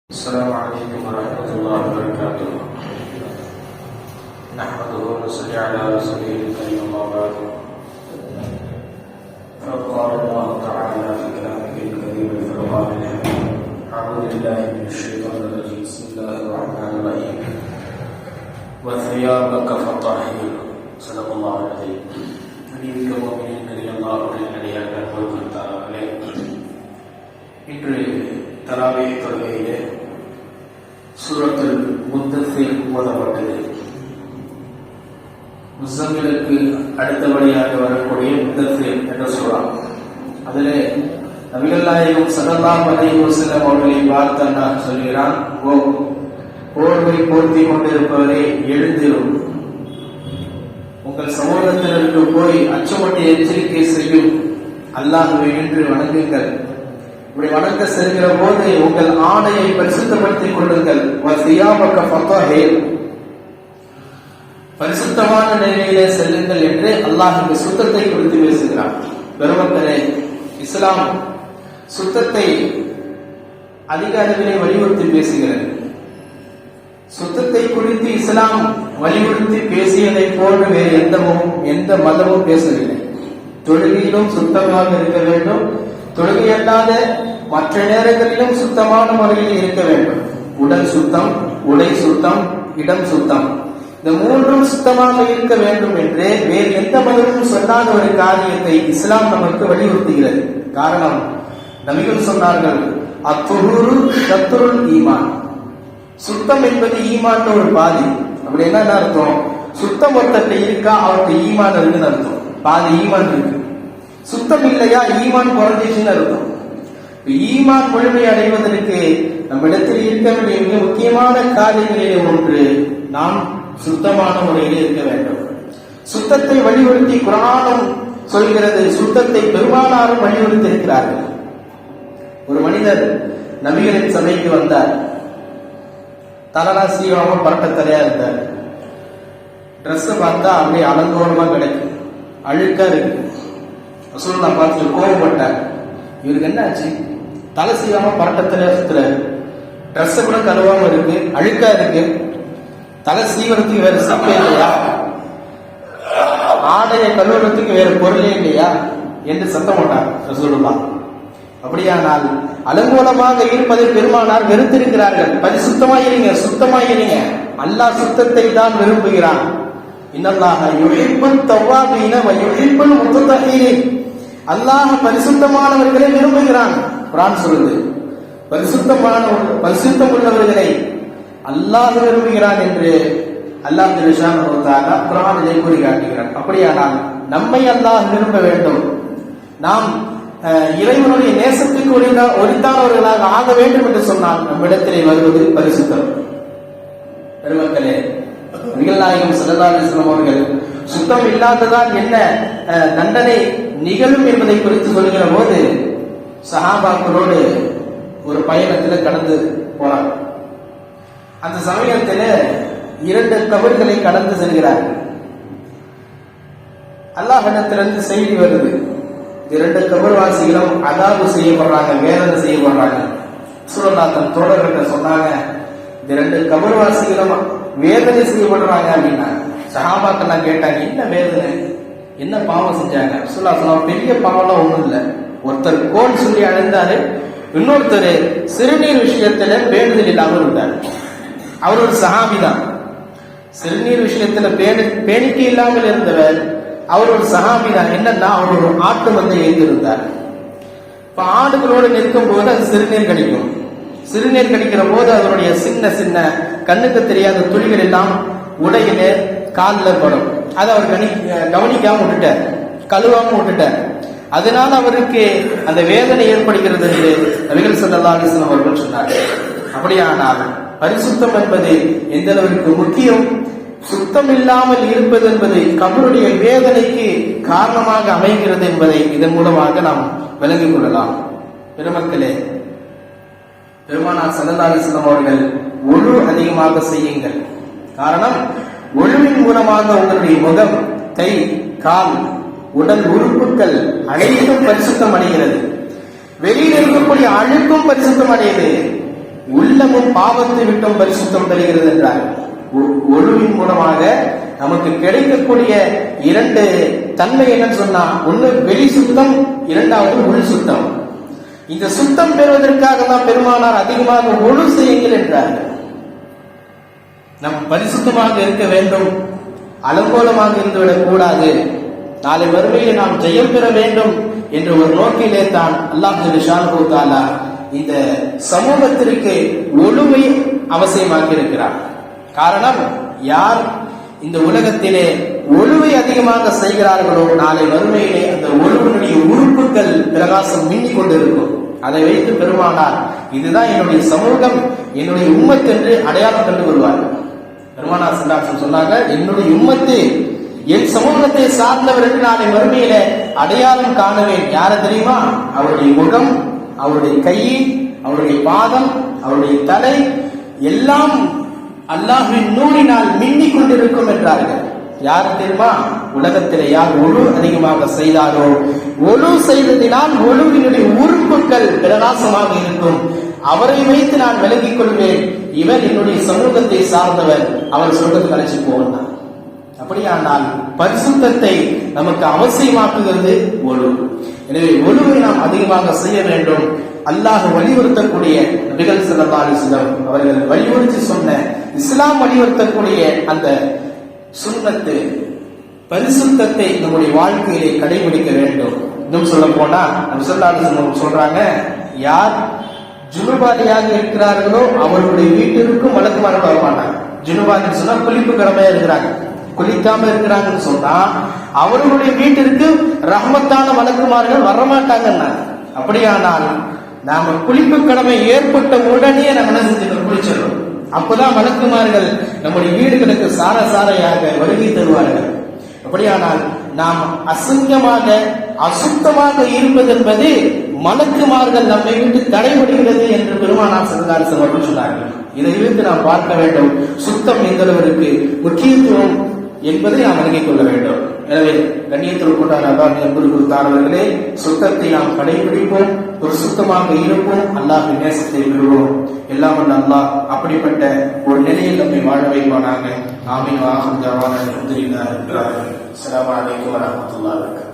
السلام عليكم ورحمة الله وبركاته. نحمده ونصلي على رسوله الكريم أما بعد. فقال الله تعالى في كلامه الكريم الفرقان الحميد: أعوذ بالله من الشيطان الرجيم. بسم الله الرحمن الرحيم. وثيابك فطهر. صدق الله العظيم. அன்பிற்க முஃமினீன்களே, அல்லாஹ்வுடைய அடியார்கள் பொறுத்தார்களே, இன்று தராவீஹ் தொழுகையிலே சூரத்துல் முத்தஸிர் ஓதப்பட்டது. முஸ்லிம்களுக்கு அடுத்தபடியாக வரக்கூடிய முத்தஸிர் என்ற சூரா. அதிலே நபிகள் நாயகம் ஸல்லல்லாஹு அலைஹி வஸல்லம் அவர்களை பார்த்து அல்லாஹ் சொல்கிறான்: போர்வை போர்த்தி கொண்டிருப்பவரே, எழுந்திரும், உங்கள் சமூகத்தினருக்கு போய் அச்சமூட்டி எச்சரிக்கை செய்யும் அல்லாஹ்வை என்று வணங்குங்கள். இப்படி வணங்க செல்கிற போது உங்கள் ஆடையை பரிசுத்தப்படுத்திக் கொள்ளுங்கள். பரிசுத்தமான நிலையிலே செல்லுங்கள் என்று அல்லாஹ் இந்த சுத்தத்தை குறித்து பேசுகிறார். பெருமக்களே, இஸ்லாம் சுத்தத்தை அதிக அளவிலே வலியுறுத்தி பேசுகிறது. சுத்தத்தை குறித்து இஸ்லாம் வலியுறுத்தி பேசியதை போன்று வேறு எந்த மதமும் பேசவில்லை. தொழுகையிலும் சுத்தமாக இருக்க வேண்டும், தொழுகையல்லாத மற்ற நேரங்களிலும் சுத்தமான முறையில் இருக்க வேண்டும். உடல் சுத்தம், உடை சுத்தம், இடம் சுத்தம், இந்த மூன்றும் சுத்தமாக இருக்க வேண்டும் என்று வேறு எந்த மதமும் சொல்லாத ஒரு காரியத்தை இஸ்லாம் நமக்கு வலியுறுத்துகிறது. காரணம், நபிகள் சொன்னார்கள், அத்துஹூரு ஷத்ருல் ஈமான், சுத்தம் என்பது ஈமான் ஒரு பாதி. அப்படி என்ன அர்த்தம்? சுத்தம் ஒருத்தட்ட இருக்கா, அவருக்கு ஈமான் இருக்குன்னு அர்த்தம். பாதி ஈமான் இருக்கு. சுத்தம் இல்லையா, ஈமான் குறைஞ்சிச்சுன்னு அர்த்தம். ஈமான் முழுமை அடைவதற்கு நம்மிடத்தில் இருக்க வேண்டிய மிக முக்கியமான காரியங்களிலே ஒன்று, நாம் சுத்தமான முறையில் இருக்க வேண்டும். சுத்தத்தை வலியுறுத்தி குர்ஆனும் சொல்கிறது, சுத்தத்தை பெருமானாரும் வலியுறுத்தி இருக்கிறார்கள். ஒரு மனிதர் நபிகளின் சபைக்கு வந்தார். தலனா சீவாம பரட்ட தலையா இருந்தார். ட்ரெஸ் பார்த்தா அப்படியே அலங்கோலமா கிடைக்கும், அழுக்கா இருக்கு. ரசூலுல்லாஹ் பார்த்து கோபப்பட்டார். இவருக்கு என்ன ஆச்சு? தலை சீவாம பரட்டத்திலே சுத்துறாரு, ட்ரெஸ் கூட கழுவாம இருக்கு, அழுக்கா இருக்கு, தலை சீவரத்துக்கு வேற சப்பை இல்லையா, ஆடையை கழுவுறதுக்கு வேற பொருளே இல்லையா என்று சத்தம் போட்டார் ரசூலுல்லாஹ். அப்படியானால் அலங்கோலமாக இருப்பதை பெருமானார் வெறுத்திருக்கிறார்கள். பரிசுத்தமாயிருங்க, சுத்தமாயிருங்க. அல்லாஹ் சுத்தத்தை தான் விரும்புகிறான். இன்னல்லாஹ யுஹிப்புத் தவ்வாபீன வ யுஹிப்புல் முத்தஹஹிரீன், அல்லாஹ் பரிசுத்தமானவர்களை விரும்புகிறான். குர்ஆன் சொல்லுது, பரிசுத்தம் உள்ளவர்களை அல்லாஹ் விரும்புகிறான் என்று அல்லாஹ் ஜல்லஷானஹு வ தஆலா குர்ஆனிலே கூறி காட்டுகிறார். அப்படியானால் நம்மை அல்லாஹ் விரும்ப வேண்டும், நாம் இறைவனுடைய நேசத்துக்கு உரித்தானவர்களாக ஆக வேண்டும் என்று சொன்னால் நம்மிடத்திலே வருவது பரிசுத்தம். பெருமக்களே, நபிகள் நாயகம் ஸல்லல்லாஹு அலைஹி வஸல்லம் அவர்கள் சுத்தம் இல்லாததால் என்ன தண்டனை நிகழும் என்பதை குறித்து சொல்கிற போது சஹாபாக்களோடு ஒரு பயணத்தில் கடந்து போனார். அந்த சமயத்தில் 2 கபர்களை கடந்து செல்கிறார்கள். அல்லாஹ்விடத்திலிருந்து செய்தி வருது, 2 கபர்வாசிகளும் அதாபு செய்யப்படுறாங்க, வேதனை செய்யப்படுறாங்க. ரசூலுல்லாஹ் தன் தோழர்கிட்ட சொன்னாங்க, இந்த 2 கபர்வாசிகளும் வேதனை செய்யப்படுறாங்க அப்படின்னா. சஹாபாக்கெல்லாம் கேட்டாங்க, என்ன வேதனை, என்ன பாவம் செஞ்சாங்க? ரசூலுல்லாஹ் சொன்னாங்க, பெரிய பாவம்லாம் ஒண்ணும் இல்லை. ஒருத்தர் கோல் சொல்லி அழுந்தாரு, இன்னொருத்தர் சிறுநீர் விஷயத்துல வேண்டுதல் இல்லாமல் இருந்தார். அவர் ஒரு சஹாபி தான். சிறுநீர் விஷயத்துல பேணிக்கை இல்லாமல் இருந்தவர், அவர் ஒரு சஹாபி தான். என்னன்னா, அவர் ஒரு ஆட்டு மந்தை எழுந்திருந்தார். இப்ப ஆடுகளோடு நிற்கும் போது அது சிறுநீர் கடிக்கும். சிறுநீர் கடிக்கிற போது அதனுடைய சின்ன சின்ன கண்ணுக்கு தெரியாத துளிகள் எல்லாம் உடையில காலில் படும். அதை அவர் கவனிக்காம விட்டுட்டார், கழுவாம விட்டுட்டார். அதனால அவருக்கு அந்த வேதனை ஏற்படுகிறது என்று நபிகள் ஸல்லல்லாஹு அலைஹி வஸல்லம் அவர்கள் சொன்னார்கள். அப்படியானால் பரிசுத்தம் என்பது எந்த அளவிற்கு முக்கியம், சுத்தம் இல்லாமல் இருப்பது என்பது கபருடைய வேதனைக்கு காரணமாக அமைகிறது என்பதை இதன் மூலமாக நாம் விளங்கிக் கொள்ளலாம். பெருமக்களே, பெருமானார் ஸல்லல்லாஹு அலைஹி வஸல்லம் அவர்கள் ஒழு அதிகமாக செய்யுங்கள். காரணம், ஒழுவின் மூலமாக உங்களுடைய முகம், கை, கால், உடல் உறுப்புகள் அனைத்தும் பரிசுத்தம் அடைகிறது. வெளியில் இருக்கக்கூடிய அழுக்கும் பரிசுத்தம் அடையுது. உள்ளமும் பாவத்தை விட்டும் பரிசுத்தம் பெறுகிறது என்றார். ஒழுவின் மூலமாக நமக்கு கிடைக்கக்கூடிய இரண்டு தன்மை என்னன்னு சொன்னா, ஒண்ணு வெளி சுத்தம், இரண்டாவது உள் சுத்தம். இந்த சுத்தம் பெறுவதற்காக தான் பெருமானார் அதிகமாக ஒழு செய்யுங்கள் என்றார்கள். நம் பரிசுத்தமாக இருக்க வேண்டும், அலங்கோலமாக இருந்துவிடக் கூடாது, நாளை வறுமையில் நாம் ஜெயம் பெற வேண்டும் என்ற ஒரு நோக்கிலே தான் அல்லாஹ் ஜல்லுஷானஹு தஆலா இந்த சமூகத்திற்கு ஒழுவை அவசியமாக்கி இருக்கிறார். காரணம், யார் இந்த உலகத்திலே ஒழுவை அதிகமாக செய்கிறார்களோ நாளை வறுமையிலே அந்த ஒழுவினுடைய உறுப்புகள் பிரகாசம் மின்னிக் கொண்டிருக்கும். அதை வைத்து பெருமானார் இதுதான் என்னுடைய சமூகம், என்னுடைய உம்மத் என்று அடையாளம் கண்டு வருவார்கள். பெருமானார் ஸல்லல்லாஹு சொன்னாங்க, என்னுடைய உம்மத்து என் சமூகத்தை சார்ந்தவர் என்று நாளை வறுமையில அடையாளம் காணுவேன். யார தெரியுமா? அவருடைய முகம், அவருடைய கை, அவருடைய பாதம், அவருடைய தலை எல்லாம் அல்லாஹ்வின் நூறினால் மின்னிக் கொண்டிருக்கும் என்றார்கள். யார் தெரியுமா? உலகத்திலே யார் ஒழு அதிகமாக செய்தாரோ, ஒழு செய்ததினால் ஒழுவினுடைய உறுப்புகள் பிரகாசமாக இருக்கும். அவரை வைத்து நான் விலகிக் கொள்வேன், இவர் என்னுடைய சமூகத்தை சார்ந்தவர், அவர் சொர்க்கத்துக்கு அழைச்சி போவார். அப்படியானால் பரிசுத்தத்தை நமக்கு அவசியமாக்குகிறது ஒழு. எனவே ஒழுவை நாம் அதிகமாக செய்ய வேண்டும். அல்லாஹ் வலியுறுத்தக்கூடிய நபிகள் ஸல்லல்லாஹு அலைஹி வஸல்லம் அவர்கள் வலியுறுத்தி சொன்ன இஸ்லாம் வலியுறுத்தக்கூடிய அந்த சுன்னத்து பரிசுத்தத்தை நம்முடைய வாழ்க்கையிலே கடைபிடிக்க வேண்டும். இன்னும் சொல்ல போனா நபி ஸல்லல்லாஹு அலைஹி வஸல்லம் சொல்றாங்க, யார் ஜுனுபாலியாக இருக்கிறார்களோ அவர்களுடைய வீட்டிற்கும் மலக்குமார்கள் வரமாட்டாங்க. ஜுனுபாலின்னு சொன்னா குளிப்பு கடமையா இருக்கிறாங்க, குளிக்காம இருக்கிறாங்கன்னு சொன்னா அவர்களுடைய வீட்டிற்கு ரஹ்மத்தான மலக்குமார்கள் வரமாட்டாங்கன்னா. அப்படியானால் நாம குளிப்பு கடமை ஏற்பட்ட உடனே நம்ம என்ன செஞ்சுக்கணும்? குளிச்சிடணும். அப்பதான் மலக்குமார்கள் நம்முடைய வீடுகளுக்கு சார சாரையாக வருகை தருவார்கள். அப்படியானால் நாம் அசுத்தமாக அசுத்தமாக இருப்பது என்பது மலக்குமார்கள் நம்மை விட்டு தடைபடுகிறது என்று பெருமானார் ஸல்லல்லாஹு அலைஹி வஸல்லம் சொன்னார்கள். இதை வைத்து நாம் பார்க்க வேண்டும், சுத்தம் எந்த அளவிற்கு முக்கியத்துவம் என்பதை நாம் விளங்கிக் கொள்ள வேண்டும். எனவே கண்ணியத்தில் கொண்டாட கொடுத்தார்களே, சுத்தத்தை நாம் கடைபிடிப்போம், ஒரு சுத்தமாக இருப்போம், அல்லாஹ்வின் நேசத்தை பெறுவோம். எல்லாம் அல்லாஹ் அப்படிப்பட்ட ஒரு நிலையில் நம்மை வாழ வைப்பானாக. ஆமீன். அஸ்ஸலாமு அலைக்கும் வரஹ்மத்துல்லாஹி வபரகாத்துஹு.